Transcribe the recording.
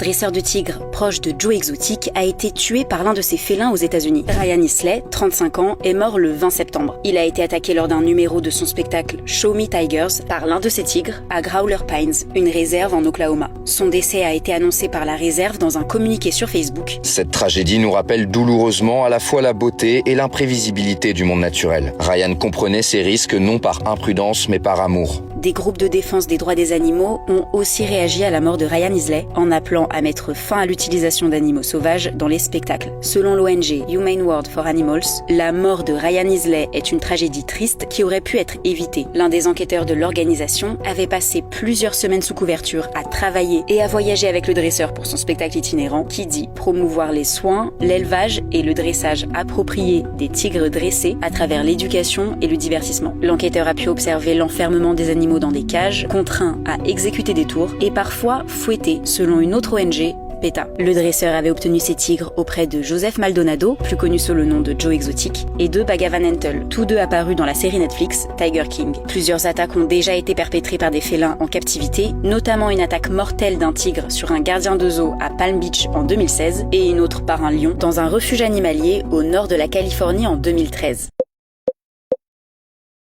dresseur de tigres proche de Joe Exotic, a été tué par l'un de ses félins aux États-Unis. Ryan Isley, 35 ans, est mort le 20 septembre. Il a été attaqué lors d'un numéro de son spectacle Show Me Tigers par l'un de ses tigres à Growler Pines, une réserve en Oklahoma. Son décès a été annoncé par la réserve dans un communiqué sur Facebook. Cette tragédie nous rappelle douloureusement à la fois la beauté et l'imprévisibilité du monde naturel. Ryan comprenait ces risques non par imprudence mais par amour. Des groupes de défense des droits des animaux ont aussi réagi à la mort de Ryan Isley en appelant à mettre fin à l'utilisation d'animaux sauvages dans les spectacles. Selon l'ONG Humane World for Animals, la mort de Ryan Isley est une tragédie triste qui aurait pu être évitée. L'un des enquêteurs de l'organisation avait passé plusieurs semaines sous couverture à travailler et à voyager avec le dresseur pour son spectacle itinérant qui dit promouvoir les soins, l'élevage et le dressage approprié des tigres dressés à travers l'éducation et le divertissement. L'enquêteur a pu observer l'enfermement des animaux dans des cages, contraints à exécuter des tours et parfois fouettés, selon une autre ONG, PETA. Le dresseur avait obtenu ses tigres auprès de Joseph Maldonado, plus connu sous le nom de Joe Exotic, et de Bhagavan Hentel, tous deux apparus dans la série Netflix Tiger King. Plusieurs attaques ont déjà été perpétrées par des félins en captivité, notamment une attaque mortelle d'un tigre sur un gardien de zoo à Palm Beach en 2016 et une autre par un lion dans un refuge animalier au nord de la Californie en 2013.